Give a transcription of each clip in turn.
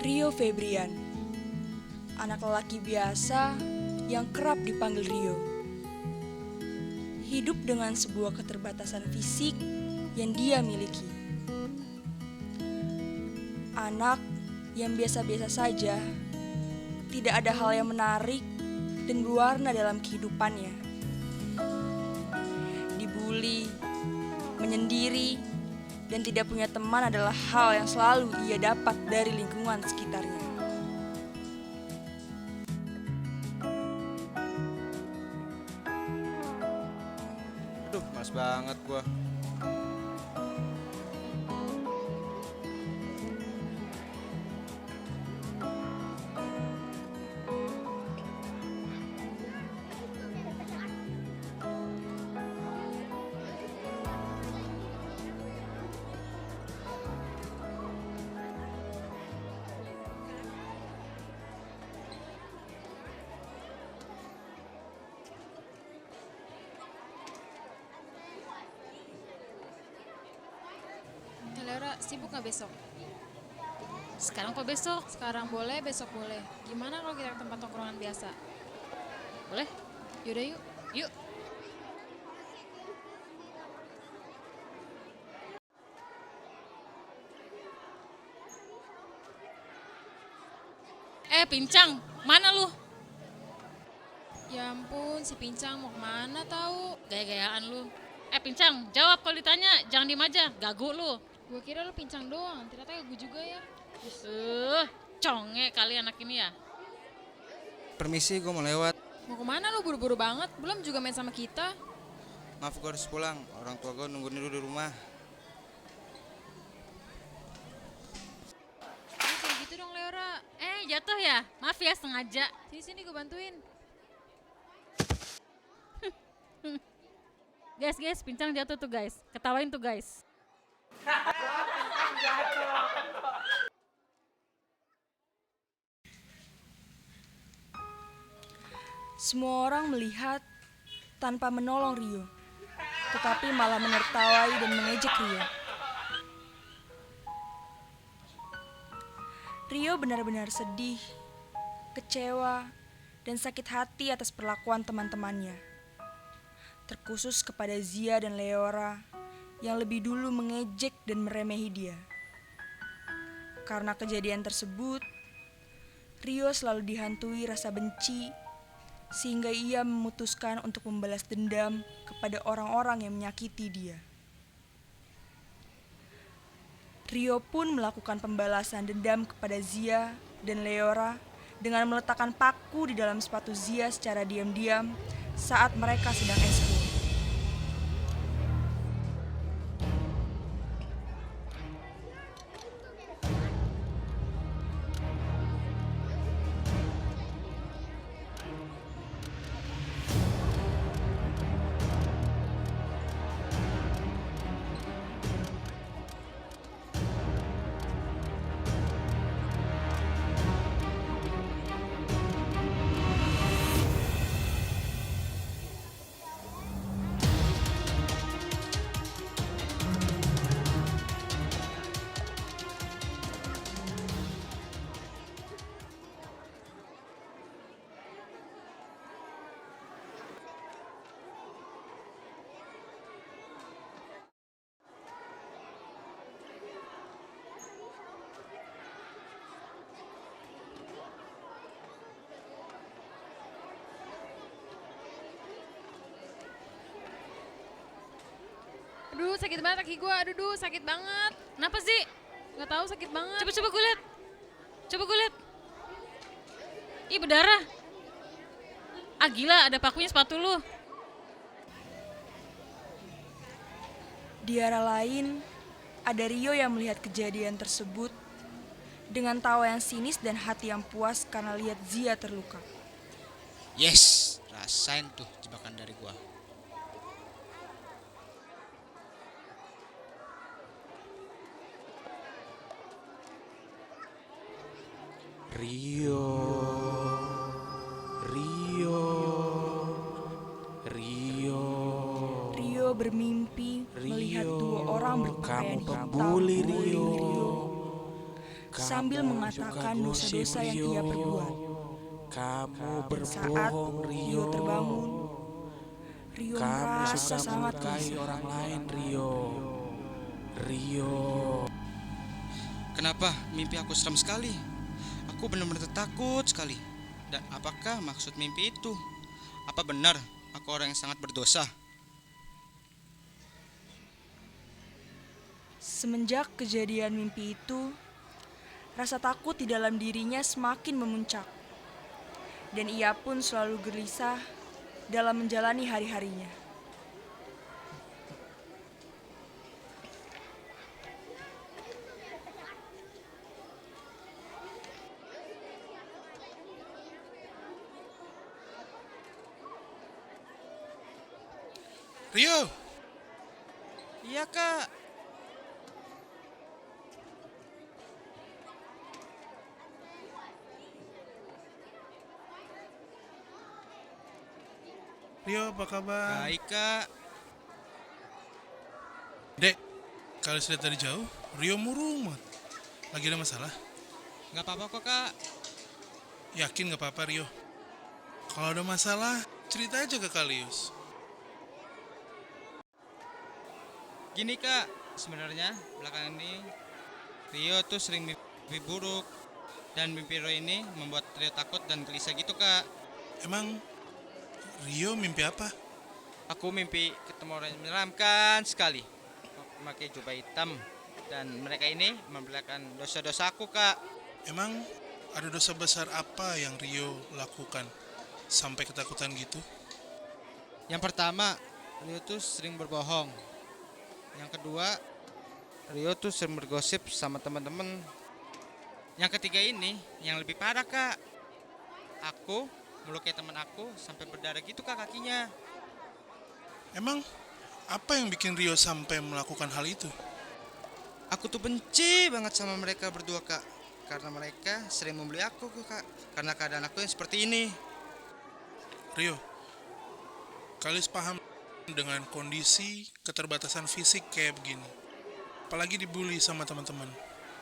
Rio Febrian, anak lelaki biasa yang kerap dipanggil Rio. Hidup dengan sebuah keterbatasan fisik yang dia miliki. Anak yang biasa-biasa saja, tidak ada hal yang menarik dan berwarna dalam kehidupannya. Dibully, menyendiri, dan tidak punya teman adalah hal yang selalu ia dapat dari lingkungan sekitarnya. Aduh, males banget gua. Laura, sibuk nggak besok? Sekarang apa besok? Sekarang boleh, besok boleh. Gimana kalau kita ke tempat tongkrongan biasa? Boleh? Yaudah yuk. Yuk. Pincang, mana lu? Ya ampun, si Pincang mau kemana tahu? Gaya-gayaan lu. Pincang, jawab kalau ditanya, jangan diem aja, gagu lu. Gue kira lu Pincang doang, ternyata gue juga ya. Conge kali anak ini ya. Permisi, gua mau lewat. Mau kemana lu buru-buru banget? Belum juga main sama kita. Maaf, gua harus pulang. Orang tua gua nungguin dulu di rumah. Lu kayak gitu dong Laura. Jatuh ya? Maaf ya, sengaja. Sini-sini gue bantuin. Guys, Pincang jatuh tuh guys. Ketawain tuh guys. Semua orang melihat tanpa menolong Rio, tetapi malah menertawai dan mengejek Rio. Rio benar-benar sedih, kecewa, dan sakit hati atas perlakuan teman-temannya. Terkhusus kepada Zia dan Leora yang lebih dulu mengejek dan meremehi dia. Karena kejadian tersebut, Rio selalu dihantui rasa benci sehingga ia memutuskan untuk membalas dendam kepada orang-orang yang menyakiti dia. Rio pun melakukan pembalasan dendam kepada Zia dan Leora dengan meletakkan paku di dalam sepatu Zia secara diam-diam saat mereka sedang eskul. Aduh, sakit banget kaki gue. Aduh, sakit banget. Kenapa sih? Gak tahu sakit banget. Coba gue lihat. Coba gue lihat. Ih, berdarah. Gila, ada pakunya sepatu lu. Di arah lain, ada Rio yang melihat kejadian tersebut dengan tawa yang sinis dan hati yang puas karena lihat Zia terluka. Yes, rasain tuh jebakan dari gua. Rio, Rio, Rio. Rio bermimpi melihat dua orang berpakaian kamu hitam pembuli, mengelilingi Rio. Saat sambil mengatakan dosa-dosa yang ia perbuat. Kamu Dan saat berbohong, Rio terbangun, Rio Kamu merasa suka sangat melukai gelisah. orang lain, Rio. Rio. Kenapa mimpi aku seram sekali? Aku benar-benar takut sekali. Dan apakah maksud mimpi itu? Apa benar aku orang yang sangat berdosa? Semenjak kejadian mimpi itu, rasa takut di dalam dirinya semakin memuncak. Dan ia pun selalu gelisah dalam menjalani hari-harinya. Rio, Iya kak. Rio apa kabar? Baik kak. Dek, kalau sudah dari jauh, Rio murung banget. Lagi ada masalah? Gak apa-apa kok kak. Yakin gak apa-apa Rio? Kalau ada masalah, cerita aja ke Kalius. Gini kak, sebenarnya belakangan ini Rio tuh sering mimpi buruk. Dan mimpi Rio ini membuat Rio takut dan gelisah gitu kak. Emang Rio mimpi apa? Aku mimpi ketemu orang yang menyeramkan sekali, memakai jubah hitam. Dan mereka ini membelakang dosa-dosa aku kak. Emang ada dosa besar apa yang Rio lakukan sampai ketakutan gitu? Yang pertama, Rio tuh sering berbohong. Yang kedua, Rio tuh sering bergosip sama teman-teman. Yang ketiga ini yang lebih parah kak. Aku melukai teman aku sampai berdarah gitu kak kakinya. Emang apa yang bikin Rio sampai melakukan hal itu? Aku tuh benci banget sama mereka berdua kak. Karena mereka sering membeli aku kak. Karena keadaan aku yang seperti ini. Rio, Kalius paham dengan kondisi keterbatasan fisik kayak begini. Apalagi dibully sama teman-teman.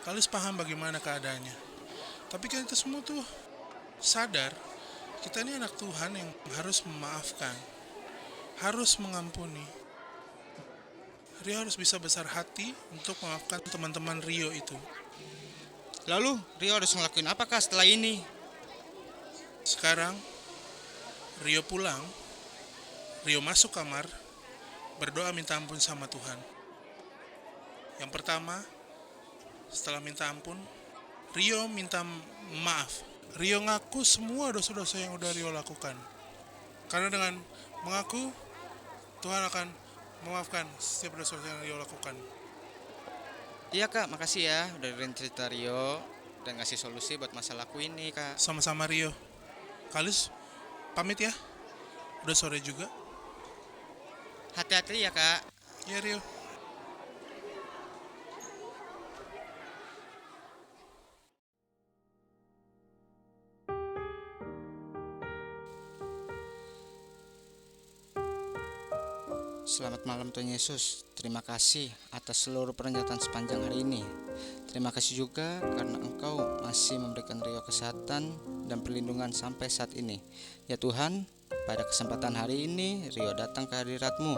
Kalius paham bagaimana keadaannya. Tapi kan kita semua tuh sadar kita ini anak Tuhan yang harus memaafkan, harus mengampuni. Rio harus bisa besar hati untuk memaafkan teman-teman Rio itu. Lalu Rio harus ngelakuin apa kak setelah ini? Sekarang Rio pulang, Rio masuk kamar, berdoa minta ampun sama Tuhan. Yang pertama, setelah minta ampun, Rio minta maaf. Rio ngaku semua dosa-dosa yang udah Rio lakukan. Karena dengan mengaku, Tuhan akan memaafkan setiap dosa-dosa yang Rio lakukan. Iya kak, makasih ya udah dengerin cerita Rio dan ngasih solusi buat masalahku ini kak. Sama-sama Rio. Kalius, pamit ya. Udah sore juga. Hati-hati ya kak. Ya Rio. Selamat malam Tuhan Yesus. Terima kasih atas seluruh pernyataan sepanjang hari ini. Terima kasih juga karena Engkau masih memberikan Rio kesehatan dan perlindungan sampai saat ini. Ya Tuhan, pada kesempatan hari ini Rio datang ke hadirat-Mu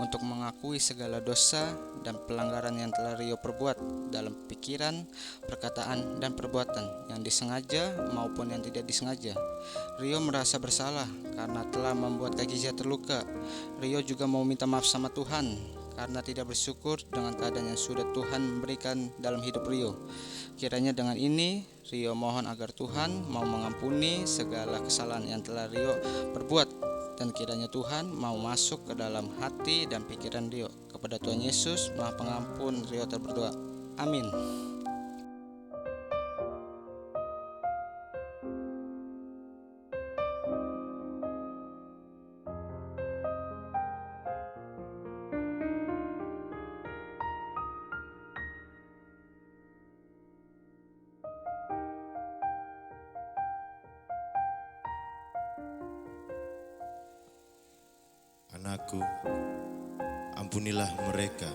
untuk mengakui segala dosa dan pelanggaran yang telah Rio perbuat dalam pikiran, perkataan, dan perbuatan yang disengaja maupun yang tidak disengaja. Rio merasa bersalah karena telah membuat kaki Zia terluka. Rio juga mau minta maaf sama Tuhan karena tidak bersyukur dengan keadaan yang sudah Tuhan berikan dalam hidup Rio. Kiranya dengan ini Rio mohon agar Tuhan mau mengampuni segala kesalahan yang telah Rio perbuat, dan kiranya Tuhan mau masuk ke dalam hati dan pikiran Rio. Kepada Tuhan Yesus Maha Pengampun, Rio berdoa. Amin. Anakku, ampunilah mereka,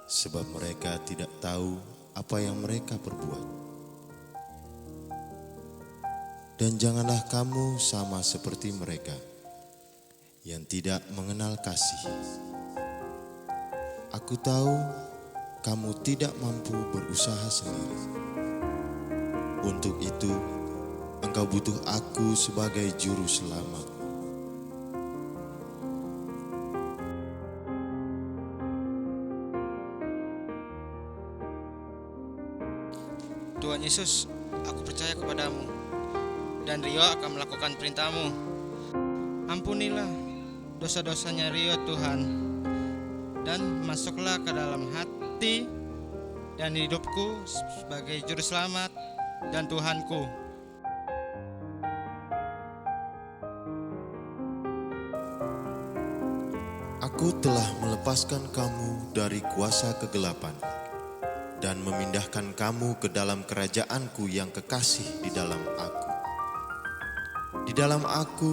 sebab mereka tidak tahu apa yang mereka perbuat. Dan janganlah kamu sama seperti mereka yang tidak mengenal kasih. Aku tahu kamu tidak mampu berusaha sendiri. Untuk itu, engkau butuh aku sebagai juru selamat. Tuhan Yesus, aku percaya kepadamu, dan Rio akan melakukan perintahmu. Ampunilah dosa-dosanya Rio Tuhan, dan masuklah ke dalam hati dan hidupku sebagai juru selamat dan Tuhanku. Aku telah melepaskan kamu dari kuasa kegelapan dan memindahkan kamu ke dalam kerajaanku yang kekasih di dalam aku. Di dalam aku,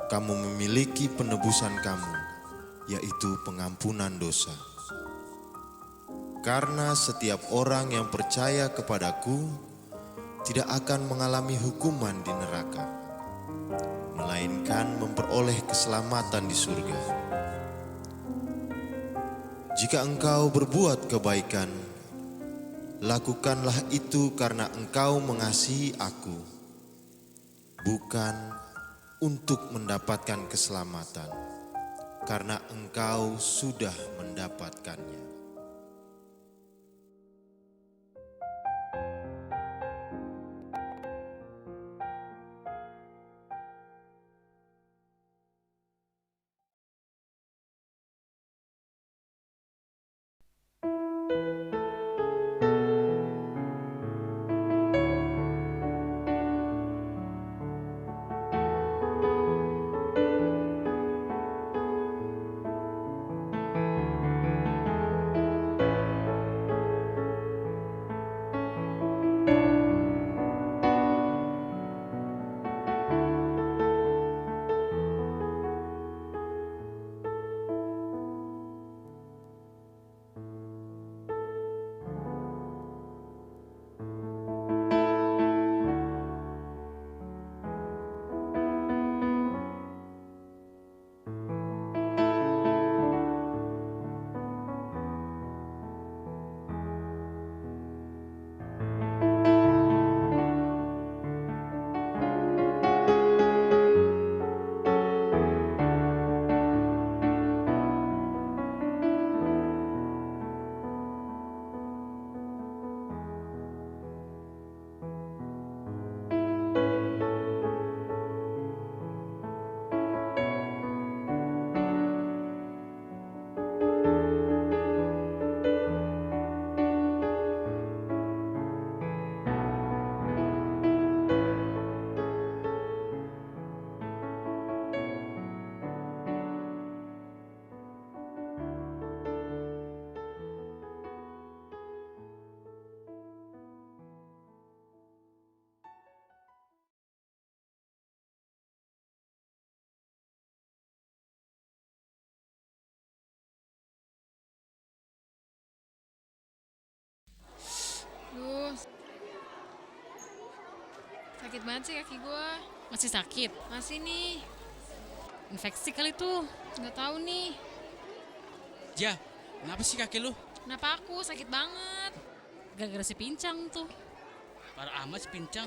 kamu memiliki penebusan kamu, yaitu pengampunan dosa. Karena setiap orang yang percaya kepadaku tidak akan mengalami hukuman di neraka, melainkan memperoleh keselamatan di surga. Jika engkau berbuat kebaikan, lakukanlah itu karena engkau mengasihi aku, bukan untuk mendapatkan keselamatan, karena engkau sudah mendapatkannya. Duh, sakit banget sih kaki gue. Masih sakit? Masih nih, Infeksi kali tuh. nggak tahu nih. Ja, kenapa sih kaki lu? Kenapa aku sakit banget? Gara-gara si pincang tuh. Parah amat si pincang.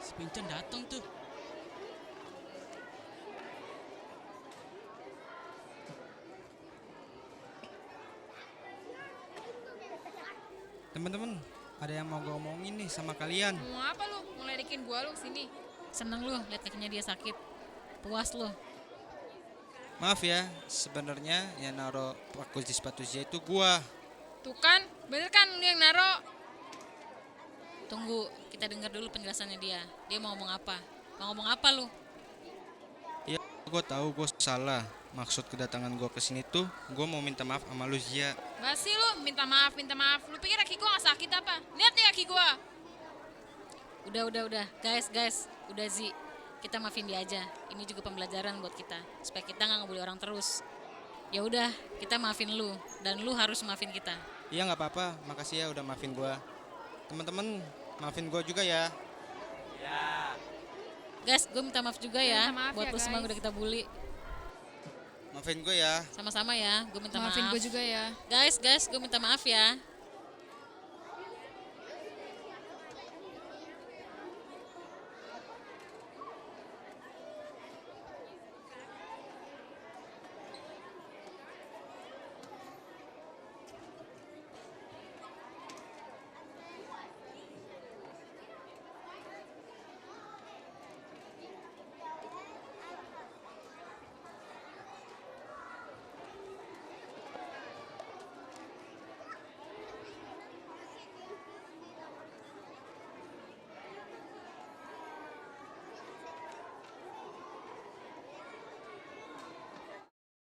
Si pincang datang tuh. Teman-teman, ada yang mau gue omongin nih sama kalian. Mau apa lu? gua lu kesini. Seneng lu lihat kakinya dia sakit. Puas lu. Maaf ya, sebenarnya yang naro paku di sepatu Zia itu gua. Tuh kan, bener kan lu yang naro? Tunggu, kita dengar dulu penjelasannya dia. Dia mau ngomong apa? Mau ngomong apa lu? Ya, gua tahu gua salah. Maksud kedatangan gua ke sini tuh, gua mau minta maaf sama lu Zia. Basi lu, minta maaf. Lu pikir kaki gua gak sakit apa? Lihat nih kaki gua. Udah. Guys, udah Zi. Kita maafin dia aja. Ini juga pembelajaran buat kita. Supaya kita nggak ngebully orang terus. Ya udah, kita maafin lu. Dan lu harus maafin kita. Iya nggak apa-apa, makasih ya udah maafin gua. Teman-teman, maafin gua juga ya. Guys, gue minta maaf juga ya. Minta maaf buat ya, lu semua yang guys. udah kita bully. Maafin gua ya. Sama-sama ya, gue minta Maafin maaf. gua juga ya. Guys, gue minta maaf ya.